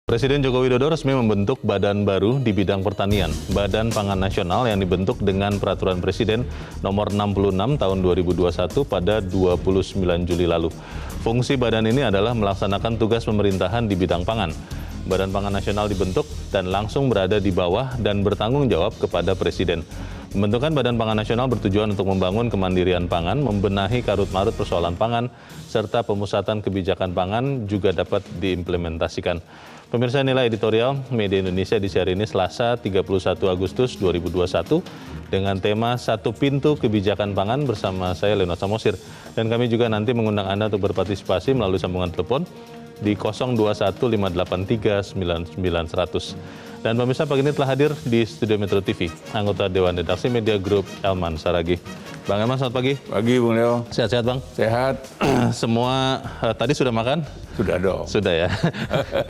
Presiden Joko Widodo resmi membentuk badan baru di bidang pertanian, Badan Pangan Nasional yang dibentuk dengan Peraturan Presiden Nomor 66 Tahun 2021 pada 29 Juli lalu. Fungsi badan ini adalah melaksanakan tugas pemerintahan di bidang pangan. Badan Pangan Nasional dibentuk dan langsung berada di bawah dan bertanggung jawab kepada Presiden. Pembentukan Badan Pangan Nasional bertujuan untuk membangun kemandirian pangan, membenahi karut-marut persoalan pangan, serta pemusatan kebijakan pangan juga dapat diimplementasikan. Pemirsa, inilah editorial Media Indonesia di hari ini Selasa 31 Agustus 2021 dengan tema Satu Pintu Kebijakan Pangan bersama saya Leonard Samosir. Dan kami juga nanti mengundang Anda untuk berpartisipasi melalui sambungan telepon di 0215839900. Dan pemirsa, pagi ini telah hadir di Studio Metro TV anggota Dewan Redaksi Media Group Elman Saragih. Bang Elman, selamat pagi. Pagi, Bung Leo. Sehat-sehat, Bang? Sehat. Semua tadi sudah makan? Sudah dong. Sudah ya.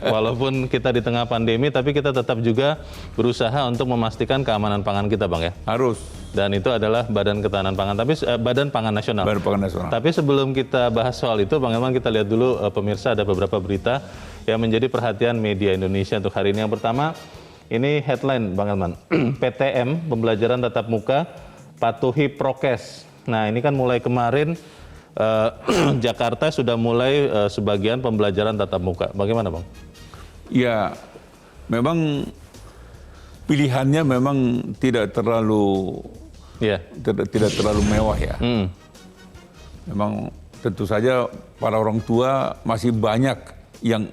Walaupun kita di tengah pandemi, tapi kita tetap juga berusaha untuk memastikan keamanan pangan kita, Bang ya. Harus. Dan itu adalah Badan Ketahanan Pangan, tapi Badan Pangan Nasional. Badan Pangan Nasional. Tapi sebelum kita bahas soal itu, Bang Elman, kita lihat dulu pemirsa, ada beberapa berita yang menjadi perhatian media Indonesia untuk hari ini. Yang pertama, ini headline, Bang Elman. PTM, pembelajaran tatap muka, patuhi prokes. Nah, ini kan mulai kemarin Jakarta sudah mulai sebagian pembelajaran tatap muka. Bagaimana, Bang? Ya, memang pilihannya memang tidak terlalu tidak terlalu mewah ya. Memang tentu saja para orang tua masih banyak yang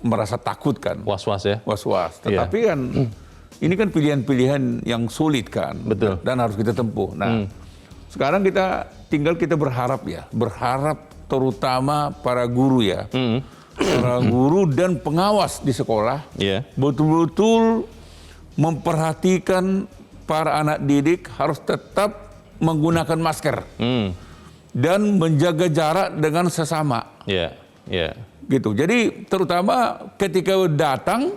merasa takut kan. Was-was ya? Was-was. Tetapi kan ini kan pilihan-pilihan yang sulit kan. Betul. Dan harus kita tempuh. Nah, sekarang kita berharap ya. Berharap terutama para guru ya. Para guru dan pengawas di sekolah. Betul-betul memperhatikan para anak didik harus tetap menggunakan masker. Dan menjaga jarak dengan sesama. Gitu. Jadi terutama ketika datang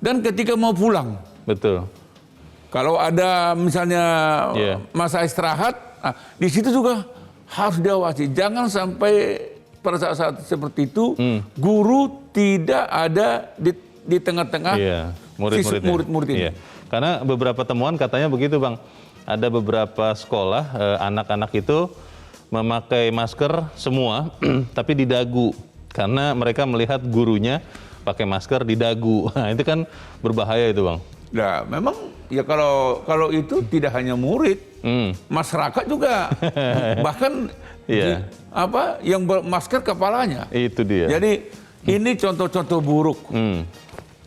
dan ketika mau pulang. Betul. Kalau ada misalnya masa istirahat, di situ juga harus diawasi. Jangan sampai pada saat seperti itu guru tidak ada di tengah-tengah murid-murid ini. Karena beberapa temuan katanya begitu, Bang. Ada beberapa sekolah anak-anak itu memakai masker semua, tapi di dagu. Karena mereka melihat gurunya pakai masker di dagu. Nah, itu kan berbahaya itu, Bang. Nah, memang ya kalau itu tidak hanya murid, masyarakat juga. Bahkan yang bermasker kepalanya. Itu dia. Jadi ini contoh-contoh buruk.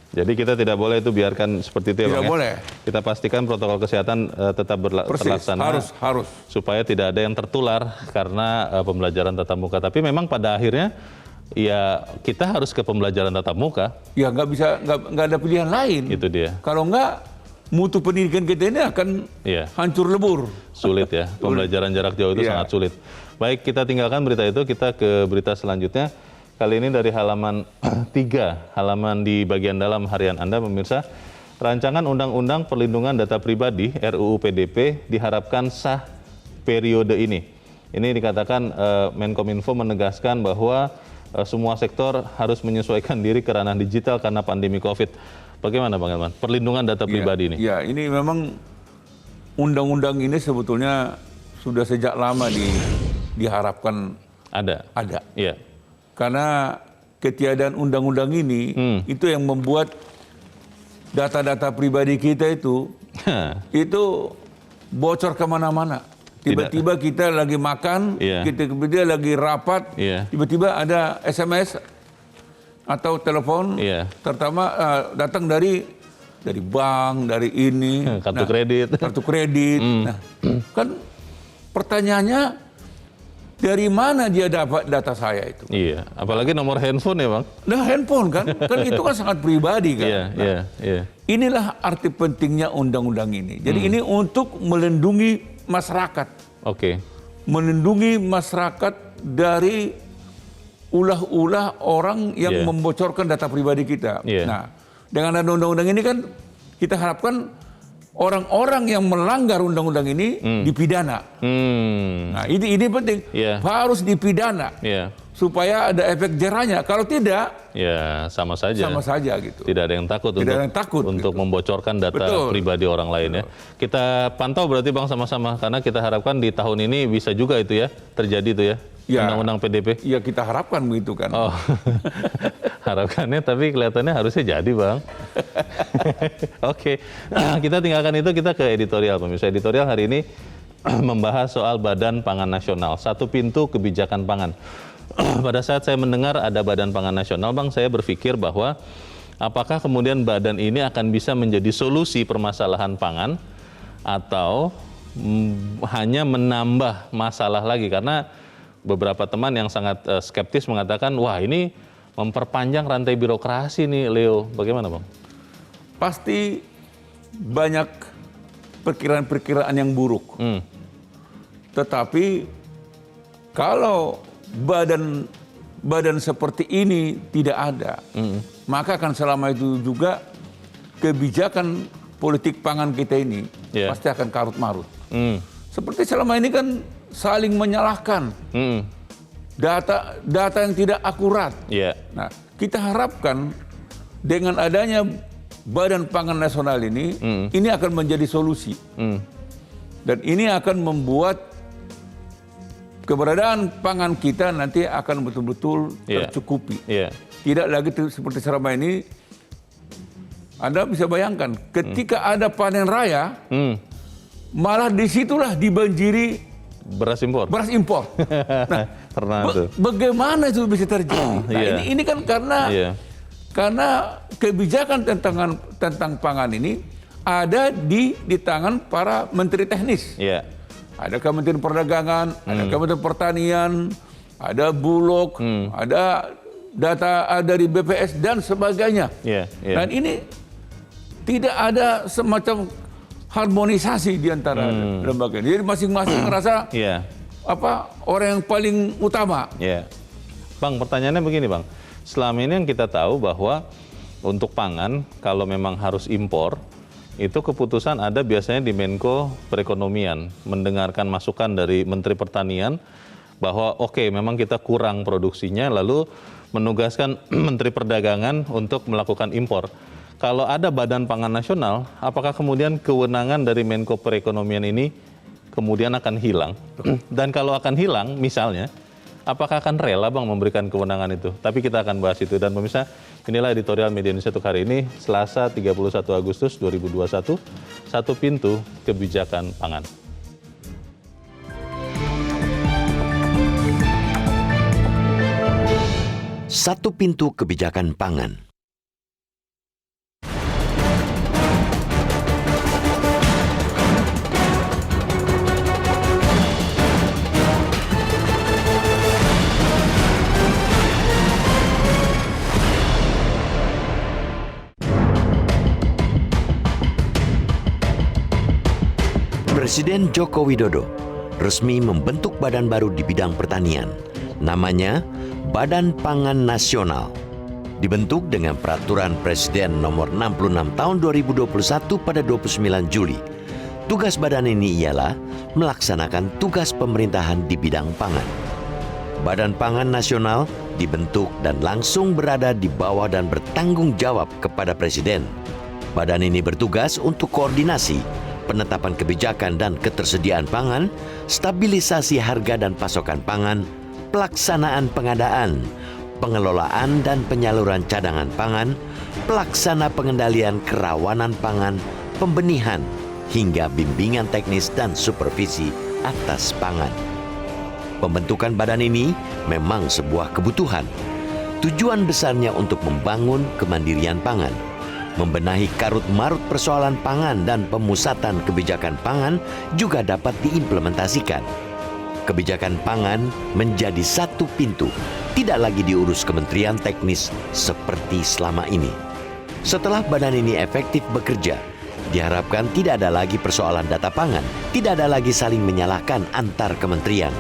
Jadi kita tidak boleh itu biarkan seperti itu ya, Bang. Tidak boleh. Kita pastikan protokol kesehatan tetap terlaksana. Harus. Supaya tidak ada yang tertular karena pembelajaran tatap muka. Tapi memang pada akhirnya ya kita harus ke pembelajaran tatap muka. Ya nggak ada pilihan lain. Itu dia. Kalau nggak, mutu pendidikan kita ini akan hancur lebur. Sulit ya, pembelajaran jarak jauh itu sangat sulit. Baik, kita tinggalkan berita itu, kita ke berita selanjutnya. Kali ini dari halaman 3, halaman di bagian dalam harian Anda, pemirsa. Rancangan Undang-Undang Perlindungan Data Pribadi RUU PDP diharapkan sah periode ini. Ini dikatakan Menkominfo menegaskan bahwa semua sektor harus menyesuaikan diri ke ranah digital karena pandemi COVID. Bagaimana, Bang Elman? Perlindungan data pribadi ini? Ya, ini memang undang-undang ini sebetulnya sudah sejak lama diharapkan ada. Iya. Karena ketiadaan undang-undang ini itu yang membuat data-data pribadi kita itu bocor kemana-mana. Tiba-tiba kita lagi makan, kita lagi rapat, tiba-tiba ada SMS atau telepon, terutama datang dari bank, dari ini, kartu kredit. Nah, kan pertanyaannya dari mana dia dapat data saya itu? Iya, apalagi nomor handphone ya, Bang. Nah, handphone kan itu kan sangat pribadi kan. Inilah arti pentingnya undang-undang ini. Jadi ini untuk melindungi masyarakat. Melindungi masyarakat dari ulah-ulah orang yang membocorkan data pribadi kita. Nah, dengan ada undang-undang ini kan kita harapkan orang-orang yang melanggar undang-undang ini dipidana. Nah, ini penting. Harus dipidana. Supaya ada efek jerahnya. Kalau tidak, ya sama saja. Sama saja gitu. Tidak ada yang takut untuk membocorkan data pribadi orang lain ya. Kita pantau berarti Bang sama-sama, karena kita harapkan di tahun ini bisa juga itu ya terjadi itu ya. Undang-undang PDP. Iya, kita harapkan begitu kan. Oh. Harapkannya, tapi kelihatannya harusnya jadi Bang. Oke. Kita tinggalkan itu, kita ke editorial pemirsa. Editorial hari ini membahas soal Badan Pangan Nasional, satu pintu kebijakan pangan. Pada saat saya mendengar ada Badan Pangan Nasional, Bang, saya berpikir bahwa apakah kemudian badan ini akan bisa menjadi solusi permasalahan pangan atau hanya menambah masalah lagi? Karena beberapa teman yang sangat skeptis mengatakan, wah ini memperpanjang rantai birokrasi nih, Leo. Bagaimana, Bang? Pasti banyak perkiraan-perkiraan yang buruk. Tetapi kalau badan seperti ini tidak ada, maka akan selama itu juga kebijakan politik pangan kita ini pasti akan karut-marut. Seperti selama ini kan saling menyalahkan, data yang tidak akurat. Nah, kita harapkan dengan adanya Badan Pangan Nasional ini akan menjadi solusi. Dan ini akan membuat keberadaan pangan kita nanti akan betul-betul tercukupi. Tidak lagi seperti selama ini. Anda bisa bayangkan, ketika ada panen raya, malah disitulah dibanjiri beras impor. Nah, bagaimana itu bisa terjadi? Nah, ini kan karena kebijakan tentang pangan ini ada di tangan para menteri teknis. Ada Kementerian Perdagangan, ada Kementerian Pertanian, ada Bulog, ada data dari BPS dan sebagainya. Dan ini tidak ada semacam harmonisasi di antara lembaga ini. Jadi masing-masing merasa orang yang paling utama. Bang, pertanyaannya begini, Bang. Selama ini yang kita tahu bahwa untuk pangan kalau memang harus impor, itu keputusan ada biasanya di Menko Perekonomian, mendengarkan masukan dari Menteri Pertanian bahwa memang kita kurang produksinya, lalu menugaskan Menteri Perdagangan untuk melakukan impor. Kalau ada Badan Pangan Nasional, apakah kemudian kewenangan dari Menko Perekonomian ini kemudian akan hilang? Dan kalau akan hilang, misalnya, apakah akan rela, Bang, memberikan kewenangan itu? Tapi kita akan bahas itu. Dan pemirsa, inilah editorial Media Indonesia untuk hari ini, Selasa 31 Agustus 2021, satu pintu kebijakan pangan. Satu pintu kebijakan pangan. Presiden Joko Widodo resmi membentuk badan baru di bidang pertanian. Namanya Badan Pangan Nasional. Dibentuk dengan Peraturan Presiden Nomor 66 Tahun 2021 pada 29 Juli. Tugas badan ini ialah melaksanakan tugas pemerintahan di bidang pangan. Badan Pangan Nasional dibentuk dan langsung berada di bawah dan bertanggung jawab kepada Presiden. Badan ini bertugas untuk koordinasi penetapan kebijakan dan ketersediaan pangan, stabilisasi harga dan pasokan pangan, pelaksanaan pengadaan, pengelolaan dan penyaluran cadangan pangan, pelaksana pengendalian kerawanan pangan, pembenihan, hingga bimbingan teknis dan supervisi atas pangan. Pembentukan badan ini memang sebuah kebutuhan. Tujuan besarnya untuk membangun kemandirian pangan, membenahi karut-marut persoalan pangan dan pemusatan kebijakan pangan juga dapat diimplementasikan. Kebijakan pangan menjadi satu pintu, tidak lagi diurus kementerian teknis seperti selama ini. Setelah badan ini efektif bekerja, diharapkan tidak ada lagi persoalan data pangan, tidak ada lagi saling menyalahkan antar kementerian.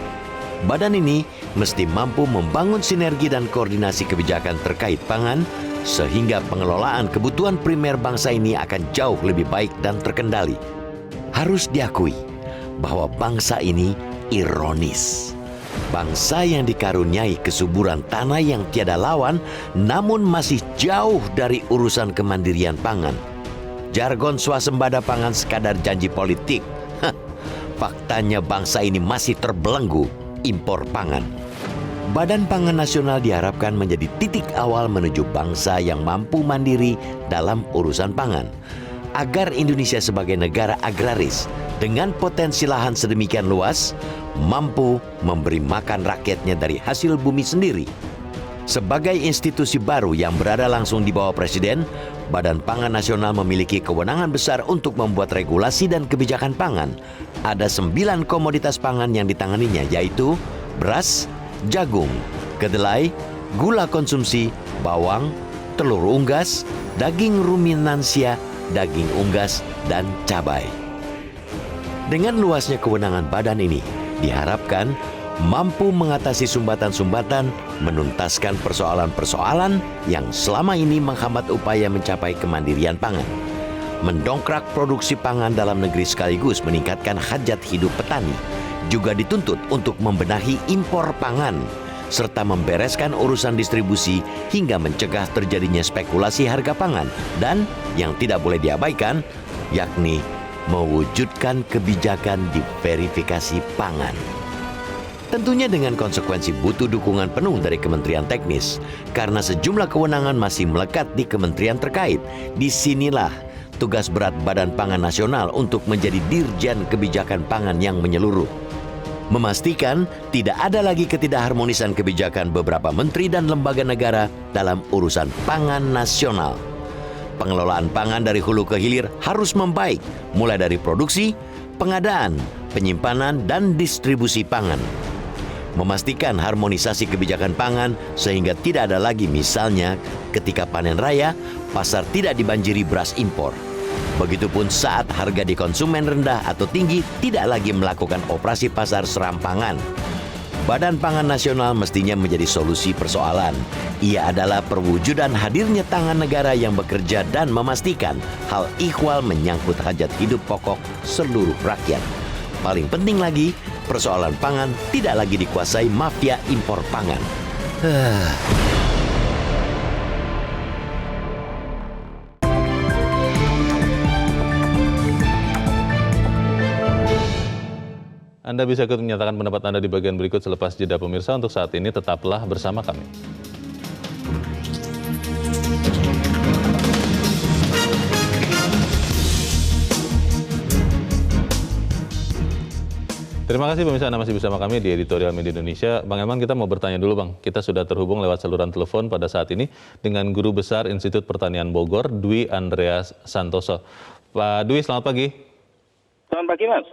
Badan ini mesti mampu membangun sinergi dan koordinasi kebijakan terkait pangan sehingga pengelolaan kebutuhan primer bangsa ini akan jauh lebih baik dan terkendali. Harus diakui bahwa bangsa ini ironis. Bangsa yang dikaruniai kesuburan tanah yang tiada lawan namun masih jauh dari urusan kemandirian pangan. Jargon swasembada pangan sekadar janji politik. Faktanya bangsa ini masih terbelenggu impor pangan. Badan Pangan Nasional diharapkan menjadi titik awal menuju bangsa yang mampu mandiri dalam urusan pangan. Agar Indonesia sebagai negara agraris dengan potensi lahan sedemikian luas, mampu memberi makan rakyatnya dari hasil bumi sendiri. Sebagai institusi baru yang berada langsung di bawah Presiden, Badan Pangan Nasional memiliki kewenangan besar untuk membuat regulasi dan kebijakan pangan. Ada 9 komoditas pangan yang ditanganinya, yaitu beras, jagung, kedelai, gula konsumsi, bawang, telur unggas, daging ruminansia, daging unggas, dan cabai. Dengan luasnya kewenangan badan ini, diharapkan mampu mengatasi sumbatan-sumbatan, menuntaskan persoalan-persoalan yang selama ini menghambat upaya mencapai kemandirian pangan. Mendongkrak produksi pangan dalam negeri sekaligus meningkatkan hajat hidup petani. Juga dituntut untuk membenahi impor pangan, serta membereskan urusan distribusi hingga mencegah terjadinya spekulasi harga pangan. Dan yang tidak boleh diabaikan, yakni mewujudkan kebijakan diverifikasi pangan. Tentunya dengan konsekuensi butuh dukungan penuh dari Kementerian Teknis, karena sejumlah kewenangan masih melekat di kementerian terkait. Disinilah tugas berat Badan Pangan Nasional untuk menjadi dirjen kebijakan pangan yang menyeluruh. Memastikan tidak ada lagi ketidakharmonisan kebijakan beberapa menteri dan lembaga negara dalam urusan pangan nasional. Pengelolaan pangan dari hulu ke hilir harus membaik, mulai dari produksi, pengadaan, penyimpanan, dan distribusi pangan. Memastikan harmonisasi kebijakan pangan sehingga tidak ada lagi misalnya ketika panen raya, pasar tidak dibanjiri beras impor. Begitupun saat harga di konsumen rendah atau tinggi tidak lagi melakukan operasi pasar serampangan. Badan Pangan Nasional mestinya menjadi solusi persoalan. Ia adalah perwujudan hadirnya tangan negara yang bekerja dan memastikan hal ihwal menyangkut hajat hidup pokok seluruh rakyat. Paling penting lagi, persoalan pangan tidak lagi dikuasai mafia impor pangan. Anda bisa ikut menyatakan pendapat Anda di bagian berikut selepas jeda pemirsa. Untuk saat ini tetaplah bersama kami. Terima kasih pemirsa, Anda masih bersama kami di Editorial Media Indonesia. Bang Elman, kita mau bertanya dulu Bang. Kita sudah terhubung lewat saluran telepon pada saat ini dengan Guru Besar Institut Pertanian Bogor, Dwi Andreas Santoso. Pak Dwi, selamat pagi. Selamat pagi Mas.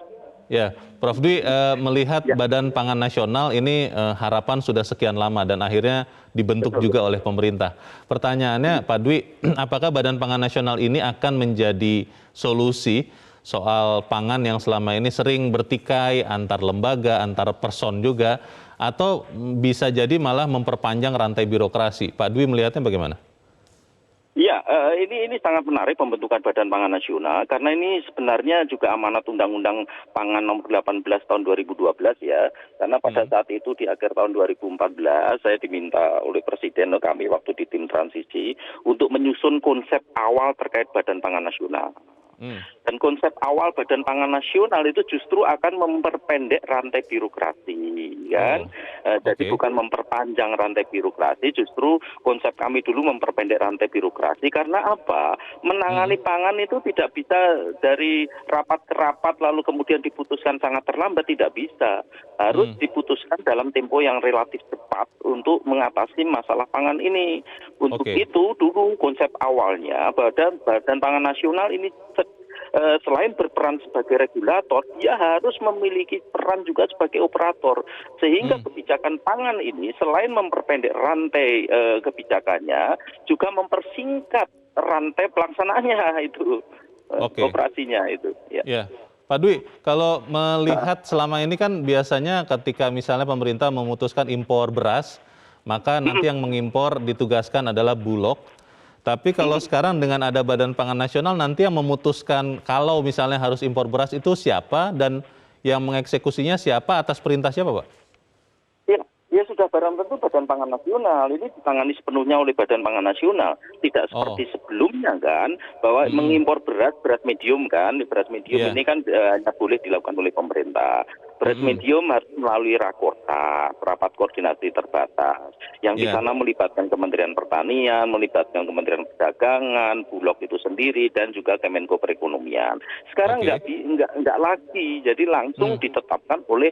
Ya, Prof. Dwi, melihat Badan Pangan Nasional ini harapan sudah sekian lama dan akhirnya dibentuk juga oleh pemerintah. Pertanyaannya Pak Dwi, apakah Badan Pangan Nasional ini akan menjadi solusi soal pangan yang selama ini sering bertikai antar lembaga, antar person juga, atau bisa jadi malah memperpanjang rantai birokrasi? Pak Dwi melihatnya bagaimana? Ya, ini sangat menarik pembentukan Badan Pangan Nasional karena ini sebenarnya juga amanat Undang-Undang Pangan Nomor 18 tahun 2012 ya. Karena pada saat itu di akhir tahun 2014 saya diminta oleh Presiden kami waktu di tim transisi untuk menyusun konsep awal terkait Badan Pangan Nasional. Dan konsep awal Badan Pangan Nasional itu justru akan memperpendek rantai birokrasi, kan? Jadi bukan memperpanjang rantai birokrasi, justru konsep kami dulu memperpendek rantai birokrasi. Karena apa? Menangani pangan itu tidak bisa dari rapat ke rapat lalu kemudian diputuskan sangat terlambat, tidak bisa. Harus diputuskan dalam tempo yang relatif cepat untuk mengatasi masalah pangan ini. Untuk itu dulu konsep awalnya Badan Pangan Nasional ini selain berperan sebagai regulator, dia harus memiliki peran juga sebagai operator. Sehingga kebijakan pangan ini selain memperpendek rantai kebijakannya, juga mempersingkat rantai pelaksanaannya itu, operasinya itu. Ya. Pak Dwi, kalau melihat selama ini kan biasanya ketika misalnya pemerintah memutuskan impor beras, maka nanti yang mengimpor ditugaskan adalah Bulog. Tapi kalau sekarang dengan ada Badan Pangan Nasional, nanti yang memutuskan kalau misalnya harus impor beras itu siapa dan yang mengeksekusinya siapa, atas perintah siapa, Pak? Ya sudah barang tentu Badan Pangan Nasional ini ditangani sepenuhnya oleh Badan Pangan Nasional. Tidak seperti sebelumnya kan, bahwa mengimpor beras medium kan. Beras medium ini kan hanya boleh dilakukan oleh pemerintah. Beras medium harus melalui Rakortas, rapat koordinasi terbatas. Yang di sana melibatkan Kementerian Pertanian, melibatkan Kementerian Perdagangan, Bulog itu sendiri, dan juga Kemenko Perekonomian. Sekarang nggak lagi, jadi langsung ditetapkan oleh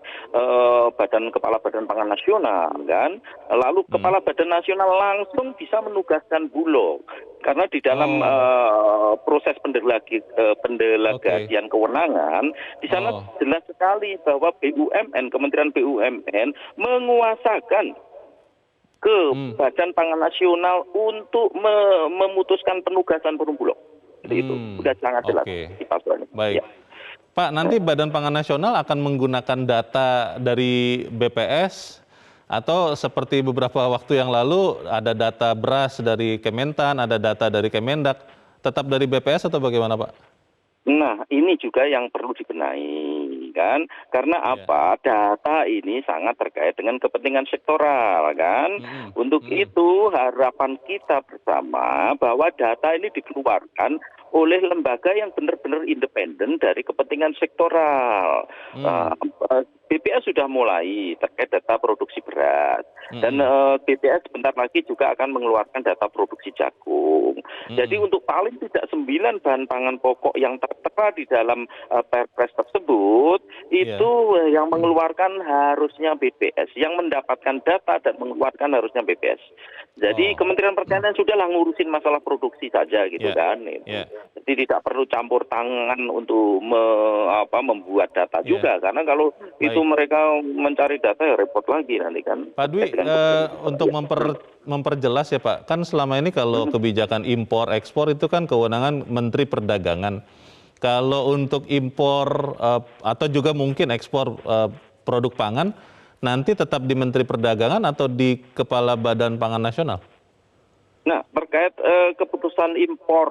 Kepala Badan Pangan Nasional kan. Lalu Kepala Badan Nasional langsung bisa menugaskan Bulog. Karena di dalam proses pendelegasian kewenangan, di sana jelas sekali bahwa BUMN, Kementerian BUMN menguasakan ke Badan Pangan Nasional untuk memutuskan penugasan perum Bulog. Itu sudah sangat jelas di pasalnya. Baik. Ya. Pak, nanti Badan Pangan Nasional akan menggunakan data dari BPS atau seperti beberapa waktu yang lalu ada data beras dari Kementan, ada data dari Kemendak, tetap dari BPS atau bagaimana, Pak? Nah, ini juga yang perlu dibenahi kan, karena apa? Data ini sangat terkait dengan kepentingan sektoral kan. Untuk itu harapan kita bersama bahwa data ini dikeluarkan oleh lembaga yang benar-benar independen dari kepentingan sektoral. BPS sudah mulai terkait data produksi beras, dan BPS sebentar lagi juga akan mengeluarkan data produksi jagung. Jadi untuk paling tidak 9 bahan pangan pokok yang tertera di dalam Perpres tersebut, itu yang mengeluarkan harusnya BPS, yang mendapatkan data dan mengeluarkan harusnya BPS. Jadi Kementerian Pertanian sudahlah ngurusin masalah produksi saja gitu kan. Jadi tidak perlu campur tangan untuk membuat data juga, karena kalau itu mereka mencari data ya repot lagi nanti kan. Pak Dwi, untuk memperjelas ya Pak, kan selama ini kalau kebijakan impor ekspor itu kan kewenangan Menteri Perdagangan. Kalau untuk impor atau juga mungkin ekspor produk pangan, nanti tetap di Menteri Perdagangan atau di Kepala Badan Pangan Nasional? Nah, terkait keputusan impor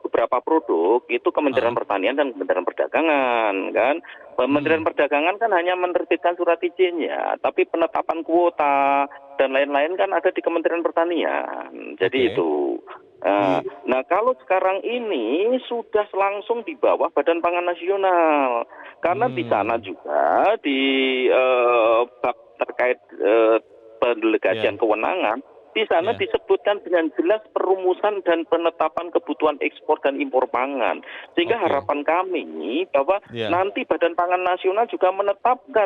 beberapa produk itu Kementerian Pertanian dan Kementerian Perdagangan kan. Kementerian Perdagangan kan hanya menerbitkan surat izinnya, tapi penetapan kuota dan lain-lain kan ada di Kementerian Pertanian. Jadi itu. Nah, kalau sekarang ini sudah langsung di bawah Badan Pangan Nasional, karena di sana juga di bab terkait pendelegasian kewenangan. Di sana disebutkan dengan jelas perumusan dan penetapan kebutuhan ekspor dan impor pangan. Sehingga harapan kami bahwa nanti Badan Pangan Nasional juga menetapkan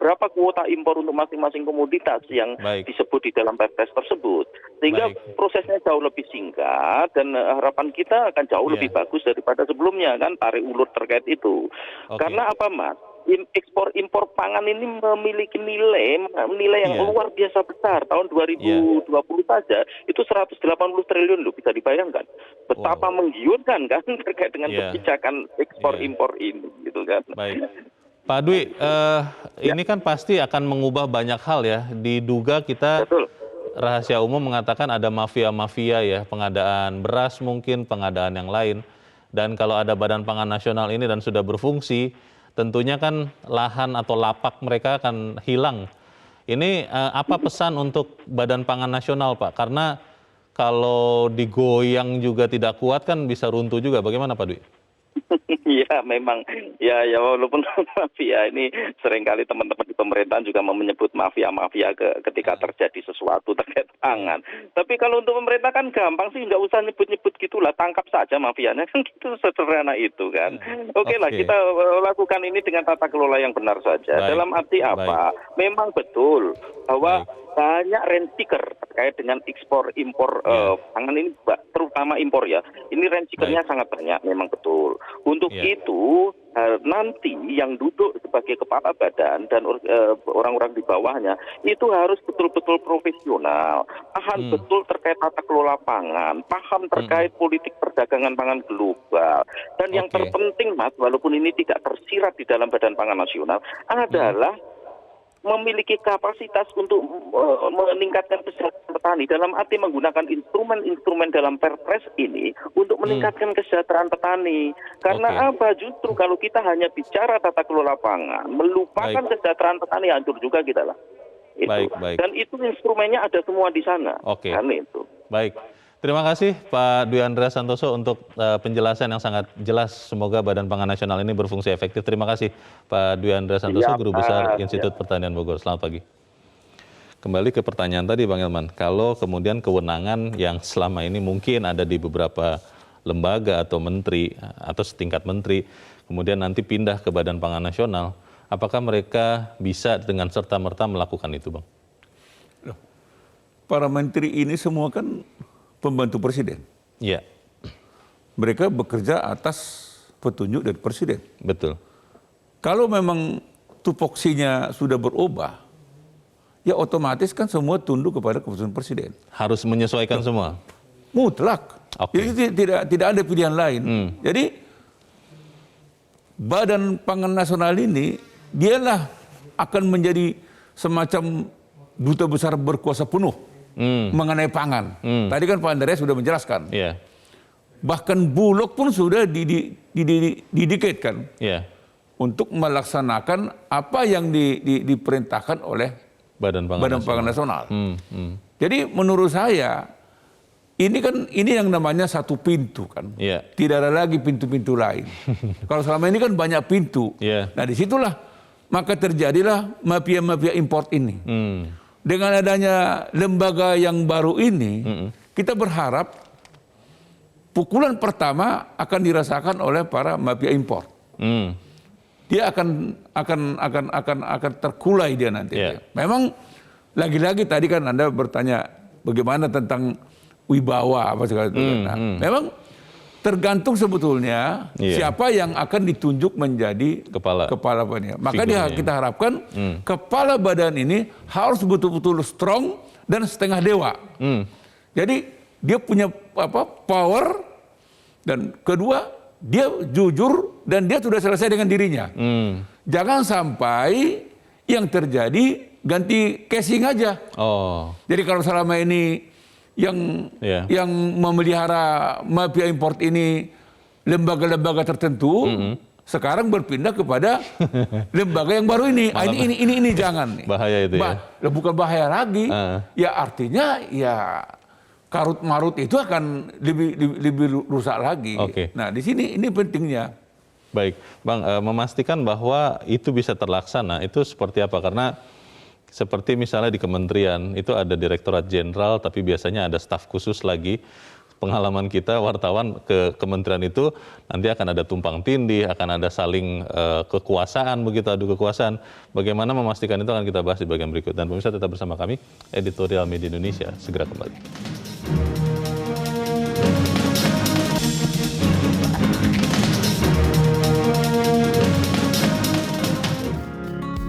berapa kuota impor untuk masing-masing komoditas yang disebut di dalam Perpres tersebut. Sehingga prosesnya jauh lebih singkat dan harapan kita akan jauh lebih bagus daripada sebelumnya kan, tarik ulur terkait itu. Karena apa, Mas? Ekspor impor pangan ini memiliki nilai yang luar biasa besar. Tahun 2020 saja itu 180 triliun loh, bisa dibayangkan betapa menggiurkan kan terkait dengan kebijakan ekspor impor ini gitu kan. Baik. Pak Dwi, ini kan pasti akan mengubah banyak hal ya. Diduga kita rahasia umum mengatakan ada mafia-mafia ya, pengadaan beras mungkin, pengadaan yang lain. Dan kalau ada Badan Pangan Nasional ini dan sudah berfungsi, tentunya kan lahan atau lapak mereka akan hilang. Ini apa pesan untuk Badan Pangan Nasional, Pak? Karena kalau digoyang juga tidak kuat kan bisa runtuh juga. Bagaimana, Pak Dwi? Ya memang ya walaupun mafia ini seringkali teman-teman di pemerintahan juga menyebut mafia ketika terjadi sesuatu terkait pangan. Tapi kalau untuk pemerintah kan gampang sih, nggak usah nyebut-nyebut gitulah, tangkap saja mafianya kan, gitu sederhana itu kan. Oke lah, kita lakukan ini dengan tata kelola yang benar saja. Dalam arti apa? Memang betul bahwa banyak rent seeker terkait dengan ekspor impor pangan ini, terutama impor ya. Ini rent seekernya sangat banyak, memang betul. Untuk itu nanti yang duduk sebagai kepala badan dan orang-orang di bawahnya itu harus betul-betul profesional, paham betul terkait tata kelola pangan, paham terkait politik perdagangan pangan global. Dan yang terpenting, Mas, walaupun ini tidak tersirat di dalam Badan Pangan Nasional, adalah memiliki kapasitas untuk meningkatkan kesejahteraan petani dalam arti menggunakan instrumen-instrumen dalam Perpres ini untuk meningkatkan kesejahteraan petani. Karena apa? Justru kalau kita hanya bicara tata kelola pangan, melupakan kesejahteraan petani, hancur juga kita lah. Itu. Baik. Dan itu instrumennya ada semua di sana. Kan itu. Baik. Terima kasih Pak Dwi Andreas Santoso untuk penjelasan yang sangat jelas. Semoga Badan Pangan Nasional ini berfungsi efektif. Terima kasih Pak Dwi Andreas Santoso, Guru Besar Institut Pertanian Bogor. Selamat pagi. Kembali ke pertanyaan tadi Bang Hilman, kalau kemudian kewenangan yang selama ini mungkin ada di beberapa lembaga atau menteri atau setingkat menteri, kemudian nanti pindah ke Badan Pangan Nasional, apakah mereka bisa dengan serta-merta melakukan itu, Bang? Para menteri ini semua kan pembantu presiden. Iya. Mereka bekerja atas petunjuk dari presiden. Betul. Kalau memang tupoksinya sudah berubah, ya otomatis kan semua tunduk kepada keputusan presiden. Harus menyesuaikan semua? Mutlak. Jadi tidak ada pilihan lain. Jadi Badan Pangan Nasional ini, dialah akan menjadi semacam duta besar berkuasa penuh mengenai pangan. Tadi kan Pak Andreas sudah menjelaskan. Bahkan Bulog pun sudah didiketkan untuk melaksanakan apa yang diperintahkan oleh Badan Pangan Nasional. Jadi menurut saya ini yang namanya satu pintu kan. Tidak ada lagi pintu-pintu lain. Kalau selama ini kan banyak pintu. Nah disitulah maka terjadilah mafia-mafia import ini. Dengan adanya lembaga yang baru ini, kita berharap pukulan pertama akan dirasakan oleh para mafia impor. Dia akan terkulai dia nanti. Memang lagi-lagi tadi kan Anda bertanya bagaimana tentang wibawa apa segala itu. Memang tergantung sebetulnya siapa yang akan ditunjuk menjadi kepala badan. Maka kita harapkan kepala badan ini harus betul-betul strong dan setengah dewa. Jadi dia punya power, dan kedua dia jujur dan dia sudah selesai dengan dirinya. Jangan sampai yang terjadi ganti casing aja. Jadi kalau selama ini yang memelihara mafia import ini lembaga-lembaga tertentu, sekarang berpindah kepada lembaga yang baru ini. Ini jangan. Bahaya itu ya? Bukan bahaya lagi. Ya artinya ya karut marut itu akan lebih rusak lagi. Nah di sini ini pentingnya. Baik, Bang, memastikan bahwa itu bisa terlaksana itu seperti apa? Karena seperti misalnya di kementerian, itu ada direktorat jenderal, tapi biasanya ada staf khusus lagi. Pengalaman kita, wartawan ke kementerian itu, nanti akan ada tumpang tindih, akan ada saling kekuasaan, begitu adu kekuasaan. Bagaimana memastikan itu akan kita bahas di bagian berikut. Dan pemirsa tetap bersama kami, Editorial Media Indonesia, segera kembali.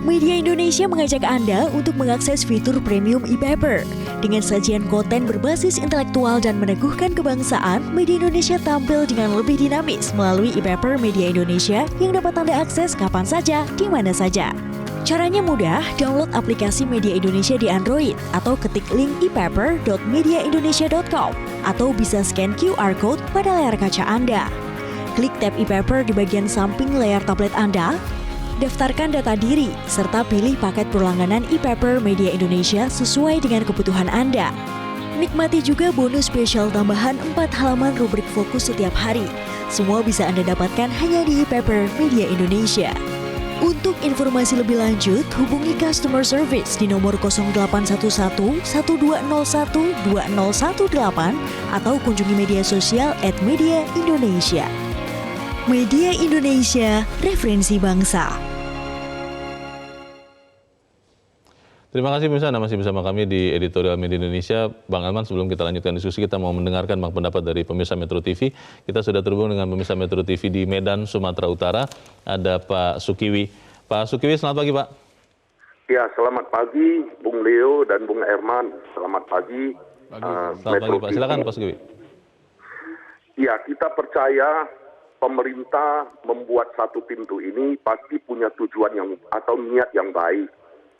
Media Indonesia mengajak Anda untuk mengakses fitur premium e-paper. Dengan sajian konten berbasis intelektual dan meneguhkan kebangsaan, Media Indonesia tampil dengan lebih dinamis melalui e-paper Media Indonesia yang dapat Anda akses kapan saja, di mana saja. Caranya mudah, download aplikasi Media Indonesia di Android atau ketik link e-paper.mediaindonesia.com atau bisa scan QR Code pada layar kaca Anda. Klik tab e-paper di bagian samping layar tablet Anda, daftarkan data diri, serta pilih paket berlangganan e-paper Media Indonesia sesuai dengan kebutuhan Anda. Nikmati juga bonus spesial tambahan 4 halaman rubrik fokus setiap hari. Semua bisa Anda dapatkan hanya di e-paper Media Indonesia. Untuk informasi lebih lanjut, hubungi customer service di nomor 0811 1201 2018 atau kunjungi media sosial @mediaindonesia. Media Indonesia, referensi bangsa. Terima kasih pemirsa, Anda masih bersama kami di Editorial Media Indonesia. Bang Elman, sebelum kita lanjutkan diskusi, kita mau mendengarkan pendapat dari pemirsa Metro TV. Kita sudah terhubung dengan pemirsa Metro TV di Medan, Sumatera Utara. Ada Pak Sukiwi. Pak Sukiwi, selamat pagi Pak. Ya, selamat pagi Bung Leo dan Bung Herman. Selamat pagi. Selamat pagi Pak, silakan Pak Sukiwi. Ya, kita percaya pemerintah membuat satu pintu ini pasti punya tujuan yang atau niat yang baik.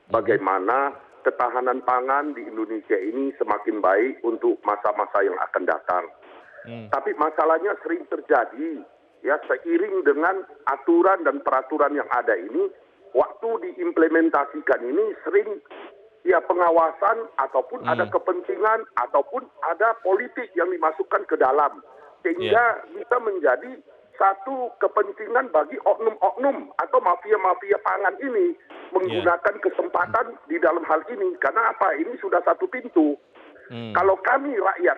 Bagaimana ketahanan pangan di Indonesia ini semakin baik untuk masa-masa yang akan datang. Tapi masalahnya sering terjadi, ya seiring dengan aturan dan peraturan yang ada ini, waktu diimplementasikan ini sering ya pengawasan ataupun ada kepentingan ataupun ada politik yang dimasukkan ke dalam. Sehingga bisa menjadi satu kepentingan bagi oknum-oknum atau mafia-mafia pangan ini menggunakan kesempatan di dalam hal ini. Karena apa? Ini sudah satu pintu. Kalau kami rakyat,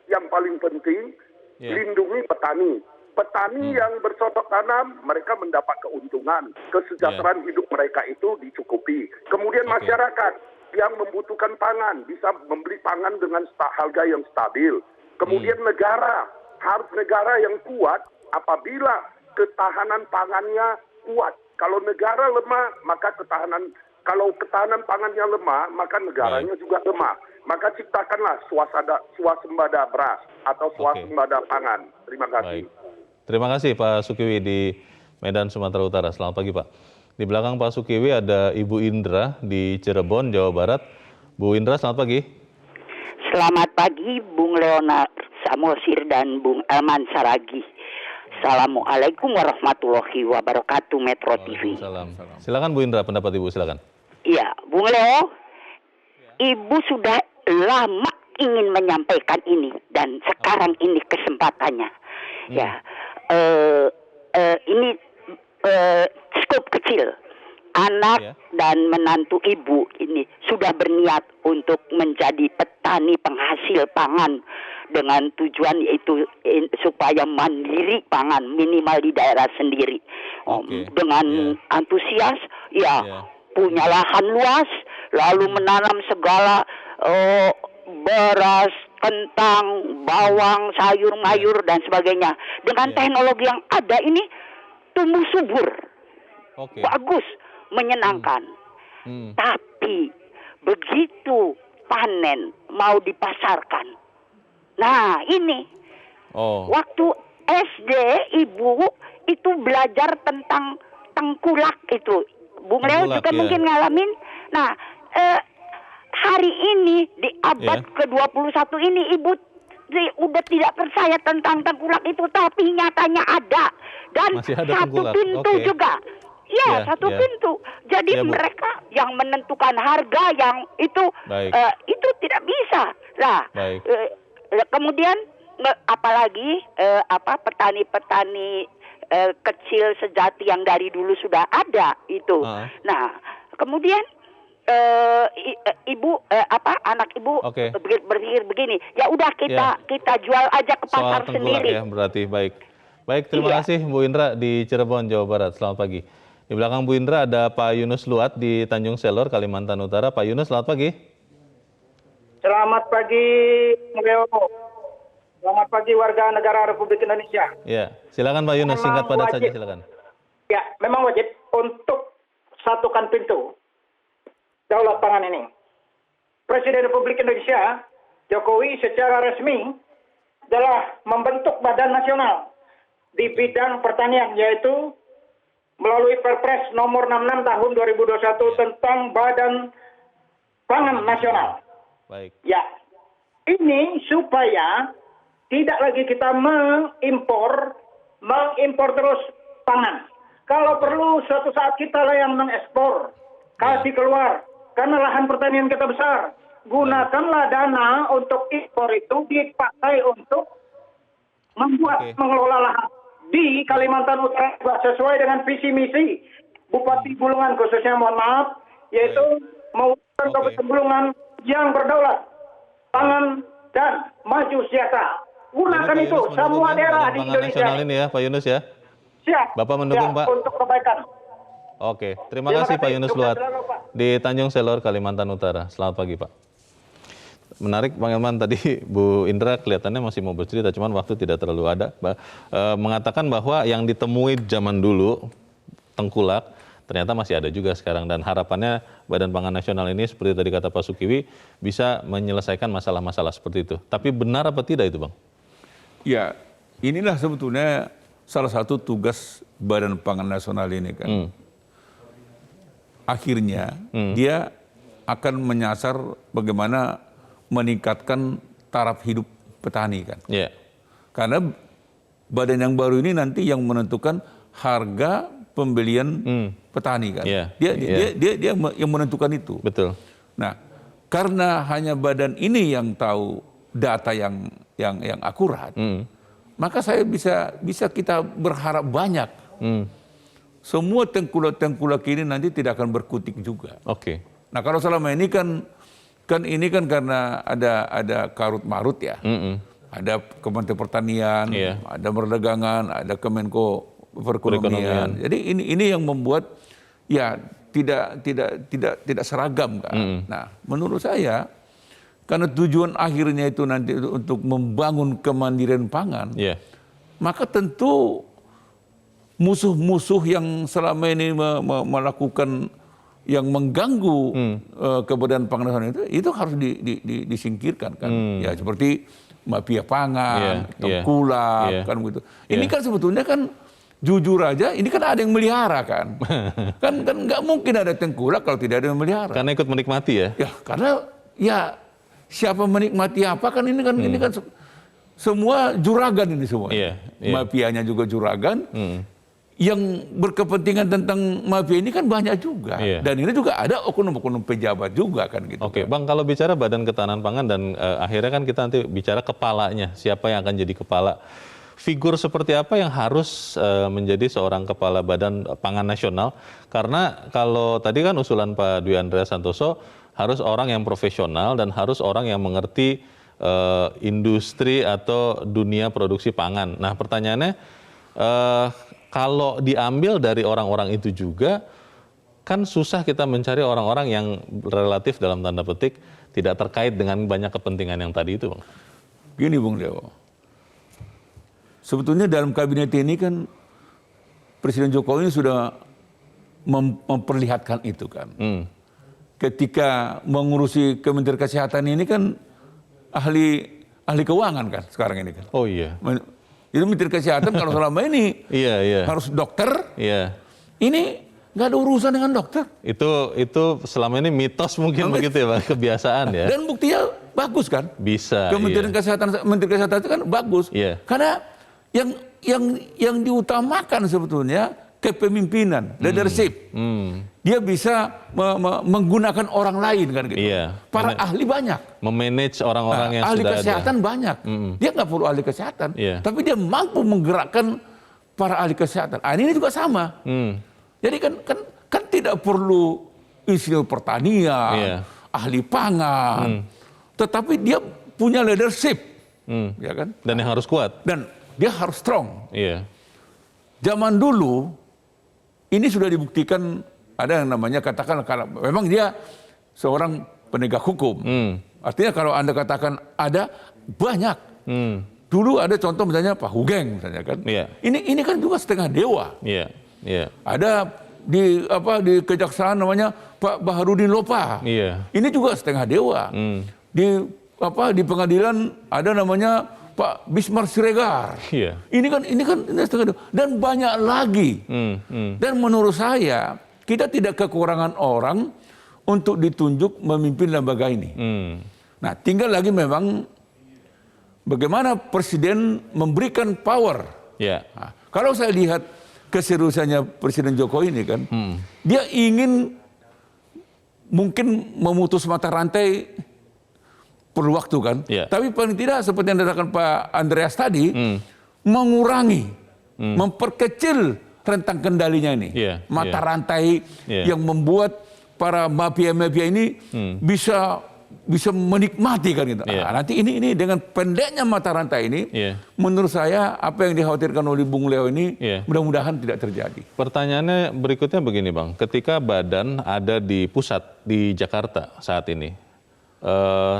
yang paling penting lindungi petani. Petani yang bercocok tanam, mereka mendapat keuntungan. Kesejahteraan hidup mereka itu dicukupi. Kemudian masyarakat yang membutuhkan pangan, bisa membeli pangan dengan harga yang stabil. Kemudian negara, harus negara yang kuat apabila ketahanan pangannya kuat. Kalau negara lemah, maka kalau ketahanan pangannya lemah, maka negaranya juga lemah. Maka ciptakanlah swasembada beras atau swasembada pangan. Terima kasih. Baik. Terima kasih Pak Sukiwi di Medan, Sumatera Utara. Selamat pagi Pak. Di belakang Pak Sukiwi ada Ibu Indra di Cirebon, Jawa Barat. Bu Indra, selamat pagi. Selamat pagi Bung Leonard Samosir dan Bung Elman Saragi. Assalamualaikum warahmatullahi wabarakatuh, Metro TV. Silakan Bu Indra, pendapat Ibu, silakan. Iya, Bung Leo, Ibu sudah lama ingin menyampaikan ini dan sekarang ini kesempatannya. Ya, ini skop kecil. Anak dan menantu Ibu ini sudah berniat untuk menjadi petani penghasil pangan dengan tujuan yaitu supaya mandiri pangan minimal di daerah sendiri. Dengan antusias, punya lahan luas, lalu menanam segala beras, kentang, bawang, sayur mayur dan sebagainya. Dengan teknologi yang ada ini tumbuh subur, bagus, menyenangkan. Tapi begitu panen mau dipasarkan, nah ini waktu SD Ibu itu belajar tentang tengkulak itu. Bung Leo juga mungkin ngalamin. Nah, hari ini di abad ke-21 ini Ibu udah tidak percaya tentang tengkulak itu, tapi nyatanya ada. Dan satu pintu juga. Ya, satu pintu. Jadi mereka yang menentukan harga yang itu tidak bisa. Nah, kemudian apalagi petani-petani kecil sejati yang dari dulu sudah ada itu. Nah, kemudian anak ibu berpikir begini, ya udah kita jual aja ke pasar sendiri. Ya, berarti baik, terima kasih Bu Indra di Cirebon, Jawa Barat. Selamat pagi. Di belakang Bu Indra ada Pak Yunus Luat di Tanjung Selor, Kalimantan Utara. Pak Yunus, selamat pagi. Selamat pagi, Leo. Selamat pagi warga negara Republik Indonesia. Ya, silakan Pak Yunus, singkat padat saja, silakan. Ya, memang wajib untuk satukan pintu daulat pangan ini. Presiden Republik Indonesia Jokowi secara resmi telah membentuk Badan Nasional di bidang pertanian, yaitu melalui Perpres nomor 66 tahun 2021 tentang Badan Pangan Nasional. Baik. Ya, ini supaya tidak lagi kita mengimpor terus pangan. Kalau perlu suatu saat kita lah yang mengekspor, kasih keluar, karena lahan pertanian kita besar. Gunakanlah dana untuk ekspor itu dipakai untuk mengelola lahan di Kalimantan Utara sesuai dengan visi misi Bupati Bulungan khususnya, mohon maaf, yaitu mewujudkan Kabupaten Bulungan yang berdaulat pangan dan maju sejahtera. Gunakan itu semua daerah di Indonesia. Nasional ini ya, Pak Yunus ya. Siap. Bapak mendukung, Pak. Untuk kebaikan. Oke, terima kasih Pak Yunus Luat di Tanjung Selor, Kalimantan Utara. Selamat pagi Pak. Menarik Bang Elman, tadi Bu Indra kelihatannya masih mau bercerita, cuman waktu tidak terlalu ada. Mengatakan bahwa yang ditemui zaman dulu, tengkulak, ternyata masih ada juga sekarang. Dan harapannya Badan Pangan Nasional ini seperti tadi kata Pak Sukiwi, bisa menyelesaikan masalah-masalah seperti itu. Tapi benar apa tidak itu Bang? Ya, inilah sebetulnya salah satu tugas Badan Pangan Nasional ini kan. Akhirnya dia akan menyasar bagaimana meningkatkan taraf hidup petani kan. Yeah. Karena badan yang baru ini nanti yang menentukan harga pembelian petani kan. Yeah. Dia yang menentukan itu. Betul. Nah, karena hanya badan ini yang tahu data yang akurat, maka saya bisa kita berharap banyak. Semua tengkulak ini nanti tidak akan berkutik juga. Oke. Nah, kalau selama ini kan ini kan karena ada karut marut ya. Ada Kementerian Pertanian, ada Perdagangan, ada Kemenko Perekonomian. Jadi ini yang membuat ya tidak seragam kan. Nah, menurut saya karena tujuan akhirnya itu nanti untuk membangun kemandirian pangan, maka tentu musuh-musuh yang selama ini melakukan yang mengganggu keberadaan pangan nasional itu harus disingkirkan kan. Ya seperti mafia pangan, tengkulak kan begitu. Ini kan sebetulnya kan jujur aja, ini kan ada yang melihara kan. kan nggak mungkin ada tengkulak kalau tidak ada yang melihara. Karena ikut menikmati ya. Ya karena ya siapa menikmati apa kan ini kan semua juragan ini semua. Mafianya juga juragan. Yang berkepentingan tentang mafia ini kan banyak juga. Dan ini juga ada oknum-oknum pejabat juga kan gitu. Oke, Bang, kalau bicara Badan Ketahanan Pangan dan akhirnya kan kita nanti bicara kepalanya, siapa yang akan jadi kepala. Figur seperti apa yang harus menjadi seorang kepala Badan Pangan Nasional? Karena kalau tadi kan usulan Pak Dwi Andreas Santoso harus orang yang profesional dan harus orang yang mengerti industri atau dunia produksi pangan. Nah, pertanyaannya kalau diambil dari orang-orang itu juga, kan susah kita mencari orang-orang yang relatif dalam tanda petik tidak terkait dengan banyak kepentingan yang tadi itu, Bang. Gini, Bung Dewo. Sebetulnya dalam kabinet ini kan Presiden Jokowi sudah memperlihatkan itu kan. Ketika mengurusi Kementerian Kesehatan ini kan ahli keuangan kan sekarang ini kan. Oh iya. Itu Menteri Kesehatan kalau selama ini harus dokter, ini nggak ada urusan dengan dokter. Itu selama ini mitos mungkin begitu ya Pak, kebiasaan ya. Dan buktinya bagus kan? Bisa. Kementerian Kesehatan, Menteri Kesehatan itu kan bagus. Karena yang diutamakan sebetulnya kepemimpinan, leadership. Dia bisa menggunakan orang lain kan gitu. Para ahli banyak. Memanage orang-orang yang ahli sudah kesehatan ada. banyak. Dia nggak perlu ahli kesehatan, tapi dia mampu menggerakkan para ahli kesehatan. Ini juga sama. Jadi kan tidak perlu insinyur pertanian, ahli pangan, tetapi dia punya leadership, ya kan? Dan yang harus kuat. Dan dia harus strong. Zaman dulu ini sudah dibuktikan ada yang namanya katakan kalau memang dia seorang penegak hukum. Artinya kalau Anda katakan ada banyak. Dulu ada contoh misalnya Pak Hugeng misalnya kan. Ini kan juga setengah dewa. Ada di kejaksaan namanya Pak Baharudin Lopa. Ini juga setengah dewa. Di pengadilan ada namanya Pak Bismar Siregar. Ini kan setengah dewa. Dan banyak lagi. Dan menurut saya kita tidak kekurangan orang untuk ditunjuk memimpin lembaga ini. Nah, tinggal lagi memang bagaimana Presiden memberikan power. Nah, kalau saya lihat keseriusannya Presiden Jokowi ini kan, dia ingin mungkin memutus mata rantai perlu waktu kan. Tapi paling tidak seperti yang dikatakan Pak Andreas tadi, mengurangi, memperkecil rentang kendalinya ini. Mata rantai yang membuat para mafia-mafia ini bisa bisa menikmati kan gitu. Nah, nanti ini dengan pendeknya mata rantai ini, menurut saya apa yang dikhawatirkan oleh Bung Leo ini mudah-mudahan tidak terjadi. Pertanyaannya berikutnya begini Bang, ketika badan ada di pusat di Jakarta saat ini,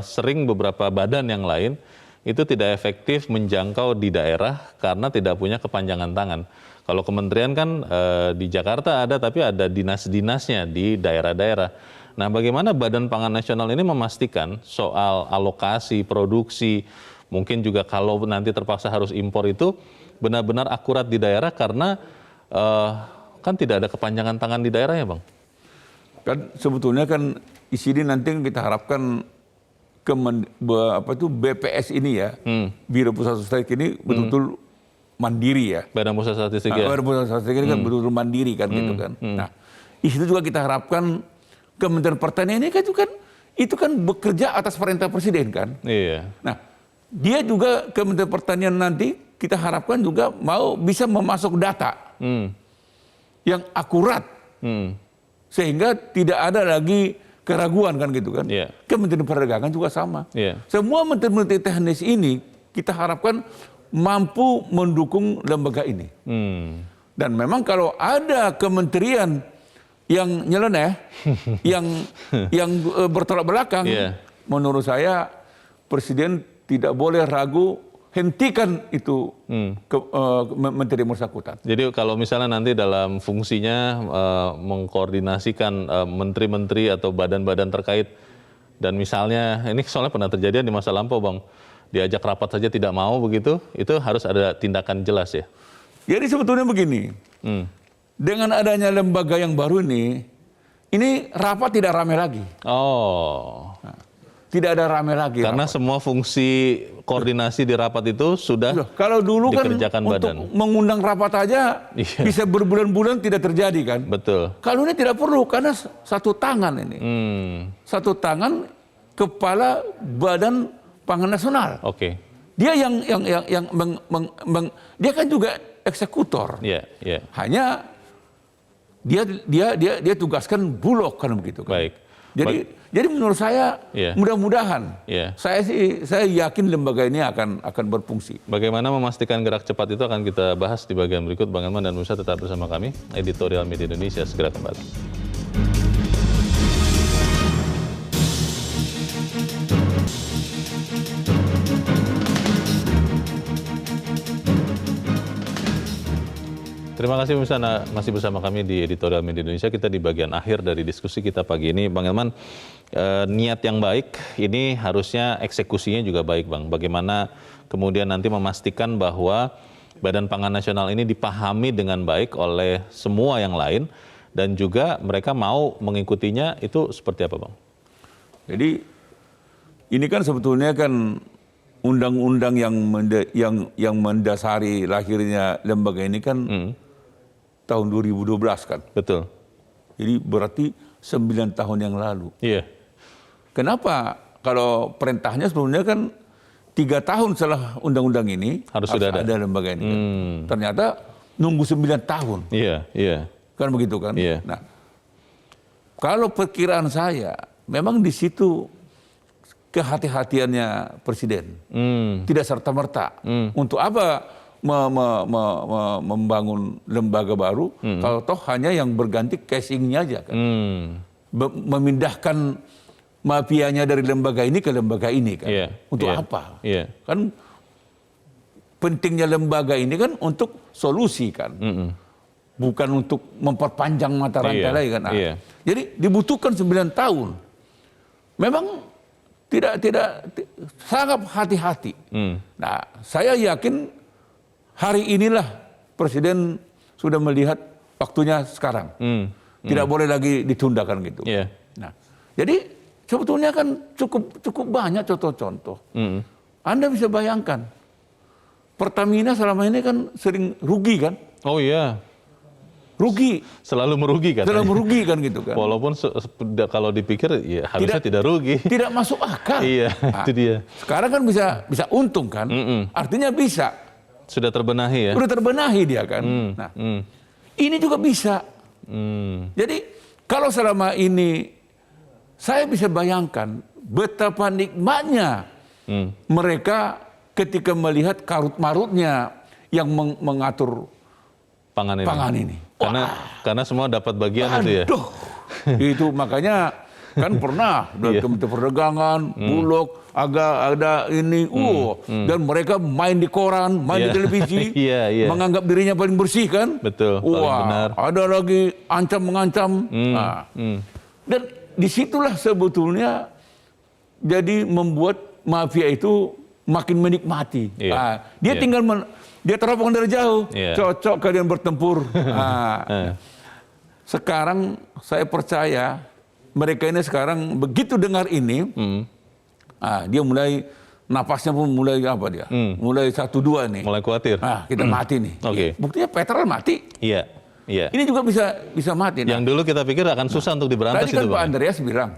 sering beberapa badan yang lain itu tidak efektif menjangkau di daerah karena tidak punya kepanjangan tangan. Kalau kementerian kan di Jakarta ada, tapi ada dinas-dinasnya di daerah-daerah. Nah, bagaimana Badan Pangan Nasional ini memastikan soal alokasi, produksi, mungkin juga kalau nanti terpaksa harus impor itu benar-benar akurat di daerah karena kan tidak ada kepanjangan tangan di daerah ya Bang? Kan sebetulnya kan di sini nanti kita harapkan BPS ini ya, Biro Pusat Statistik ini betul-betul mandiri ya. Badan Pusat Statistik ya? Badan Pusat Statistik ini kan betul-betul mandiri kan gitu kan. Nah, di situ juga kita harapkan Kementerian Pertanian ini kan itu kan bekerja atas perintah Presiden kan. Iya. Nah, dia juga Kementerian Pertanian nanti kita harapkan juga mau bisa memasuk data yang akurat sehingga tidak ada lagi keraguan kan gitu kan. Kementerian Perdagangan juga sama. Semua menteri-menteri teknis ini kita harapkan mampu mendukung lembaga ini. Dan memang kalau ada kementerian yang nyeleneh, yang bertolak belakang, menurut saya Presiden tidak boleh ragu, hentikan itu menteri yang bersangkutan. Jadi kalau misalnya nanti dalam fungsinya mengkoordinasikan menteri-menteri atau badan-badan terkait, dan misalnya ini soalnya pernah terjadi di masa lampau Bang, diajak rapat saja tidak mau begitu, itu harus ada tindakan jelas ya? Jadi sebetulnya begini, dengan adanya lembaga yang baru ini rapat tidak ramai lagi. Nah, tidak ada ramai lagi. Karena rapat. Semua fungsi koordinasi di rapat itu sudah kalau dulu dikerjakan kan badan. Untuk mengundang rapat aja bisa berbulan-bulan tidak terjadi kan. Betul. Kalau ini tidak perlu karena satu tangan ini. Satu tangan kepala Badan Pangan Nasional. Oke. Dia yang dia kan juga eksekutor. Hanya dia tugaskan Bulog kan begitu kan. Baik. Jadi menurut saya mudah-mudahan saya yakin lembaga ini akan berfungsi. Bagaimana memastikan gerak cepat itu akan kita bahas di bagian berikut. Bang Elman dan Musa tetap bersama kami. Editorial Media Indonesia segera kembali. Terima kasih masih bersama kami di Editorial Media Indonesia. Kita di bagian akhir dari diskusi kita pagi ini. Bang Elman, niat yang baik ini harusnya eksekusinya juga baik Bang. Bagaimana kemudian nanti memastikan bahwa Badan Pangan Nasional ini dipahami dengan baik oleh semua yang lain dan juga mereka mau mengikutinya, itu seperti apa Bang? Jadi ini kan sebetulnya kan undang-undang yang mendasari lahirnya lembaga ini kan tahun 2012 kan. Betul. Jadi berarti 9 tahun yang lalu. Iya. Kenapa kalau perintahnya sebelumnya kan 3 tahun setelah undang-undang ini harus ada lembaga ini. Kan? Ternyata nunggu 9 tahun. Iya. Kan begitu kan. Iya. Nah, kalau perkiraan saya memang di situ kehati-hatiannya Presiden. Tidak serta-merta. Untuk apa membangun lembaga baru kalau toh hanya yang berganti casingnya aja kan. Memindahkan mafianya dari lembaga ini ke lembaga ini kan. Untuk apa? Kan pentingnya lembaga ini kan untuk solusi kan. Bukan untuk memperpanjang mata rantai lagi kan. Nah, jadi dibutuhkan 9 tahun. Memang tidak sangat hati-hati. Nah, saya yakin hari inilah Presiden sudah melihat waktunya sekarang. Tidak boleh lagi ditundakan gitu. Nah, jadi sebetulnya kan cukup banyak contoh-contoh. Anda bisa bayangkan, Pertamina selama ini kan sering rugi kan? Oh iya. Rugi. Selalu merugi kan? Selalu merugi kan gitu kan. Walaupun kalau dipikir ya harusnya tidak rugi. Tidak masuk akal. Iya, itu dia. Sekarang kan bisa untung kan? Artinya bisa. Sudah terbenahi ya? Sudah terbenahi dia kan. Nah, ini juga bisa. Jadi kalau selama ini saya bisa bayangkan betapa nikmatnya mereka ketika melihat karut-marutnya yang mengatur pangan ini. Karena semua dapat bagian itu ya. Itu makanya kan pernah dari Kementerian Perdagangan, Bulog, agak ada ini, dan mereka main di koran, main di televisi, menganggap dirinya paling bersih kan? Betul, paling benar. Ada lagi ancam-mengancam. Dan disitulah sebetulnya jadi membuat mafia itu makin menikmati. Dia tinggal dia teropong dari jauh, cocok kalian bertempur. Sekarang saya percaya mereka ini sekarang begitu dengar ini, dia mulai napasnya pun mulai apa dia? Mulai 1-2 nih. Mulai khawatir. Kita mati nih. Buktinya Petrol mati. Iya. Ini juga bisa mati. Yang dulu kita pikir akan susah untuk diberantas tadi kan itu, Pak Bang. Andreas bilang.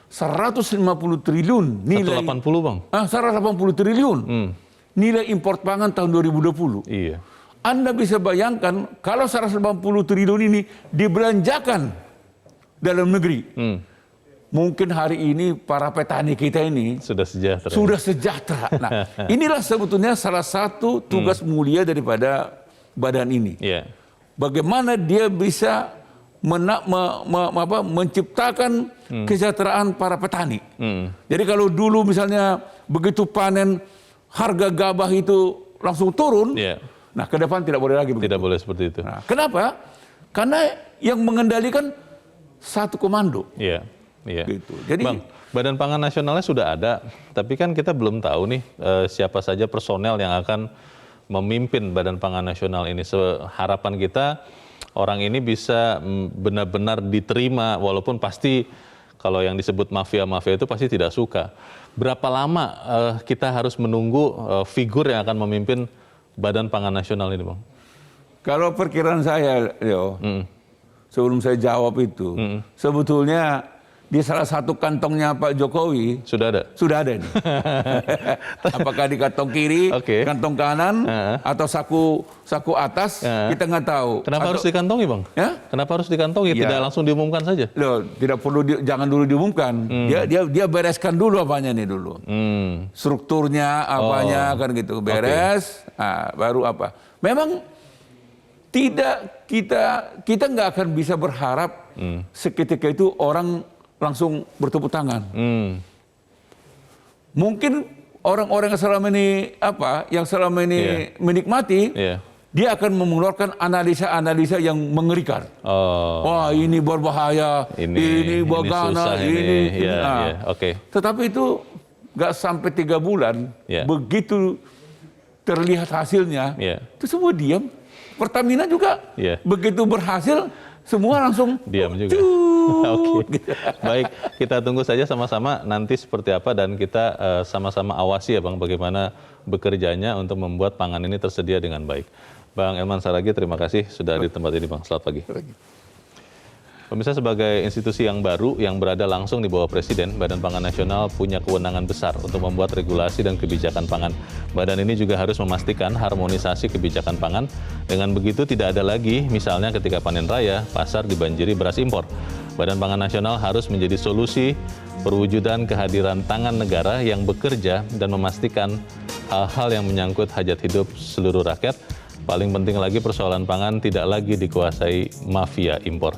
150 triliun nilai 180, Bang. 180 triliun nilai impor pangan tahun 2020. Iya. Anda bisa bayangkan kalau 180 triliun ini dibelanjakan dalam negeri. Mungkin hari ini para petani kita ini sudah sejahtera. Nah, inilah sebetulnya salah satu tugas mulia daripada badan ini. Bagaimana dia bisa menciptakan kesejahteraan para petani. Jadi kalau dulu misalnya begitu panen harga gabah itu langsung turun, nah ke depan tidak boleh lagi begitu. Tidak boleh seperti itu. Nah, kenapa? Karena yang mengendalikan satu komando. Gitu. Jadi Bang, Badan Pangan Nasionalnya sudah ada, tapi kan kita belum tahu nih siapa saja personel yang akan memimpin Badan Pangan Nasional ini. Harapan kita orang ini bisa benar-benar diterima, walaupun pasti kalau yang disebut mafia-mafia itu pasti tidak suka. Berapa lama kita harus menunggu figur yang akan memimpin Badan Pangan Nasional ini, Bang? Kalau perkiraan saya, Leo, sebelum saya jawab itu, sebetulnya di salah satu kantongnya Pak Jokowi sudah ada ini. Apakah di kantong kiri, kantong kanan, atau saku atas, kita nggak tahu. Kenapa harus dikantongi, Bang? Kenapa harus dikantongi? Tidak langsung diumumkan saja? Loh, tidak perlu, jangan dulu diumumkan. Dia bereskan dulu apanya nih dulu. Strukturnya apanya kan gitu, beres, baru apa. Memang tidak, kita nggak akan bisa berharap seketika itu orang langsung bertepuk tangan. Mungkin orang-orang yang selama ini menikmati, dia akan mengeluarkan analisa-analisa yang mengerikan. Wah, ini berbahaya, ini bagaimana, ini. Tetapi itu nggak sampai 3 bulan, begitu terlihat hasilnya, itu semua diam. Pertamina juga begitu berhasil, semua langsung diam juga. Baik, kita tunggu saja sama-sama nanti seperti apa, dan kita sama-sama awasi ya Bang bagaimana bekerjanya untuk membuat pangan ini tersedia dengan baik. Bang Elman Saragih, terima kasih sudah di tempat ini Bang. Selamat pagi. Pemirsa, sebagai institusi yang baru yang berada langsung di bawah Presiden, Badan Pangan Nasional punya kewenangan besar untuk membuat regulasi dan kebijakan pangan. Badan ini juga harus memastikan harmonisasi kebijakan pangan. Dengan begitu tidak ada lagi, misalnya ketika panen raya, pasar dibanjiri beras impor. Badan Pangan Nasional harus menjadi solusi perwujudan kehadiran tangan negara yang bekerja dan memastikan hal-hal yang menyangkut hajat hidup seluruh rakyat. Paling penting lagi, persoalan pangan tidak lagi dikuasai mafia impor.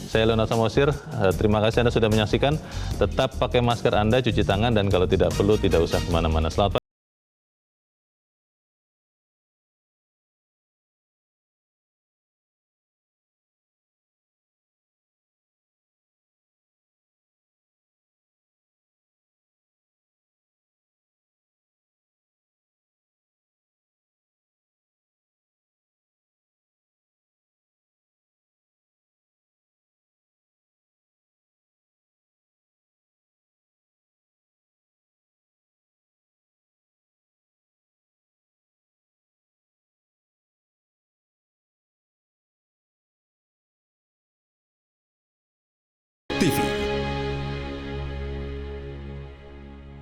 Saya Leonard Samosir, terima kasih Anda sudah menyaksikan. Tetap pakai masker Anda, cuci tangan, dan kalau tidak perlu tidak usah kemana-mana. Selamat pagi.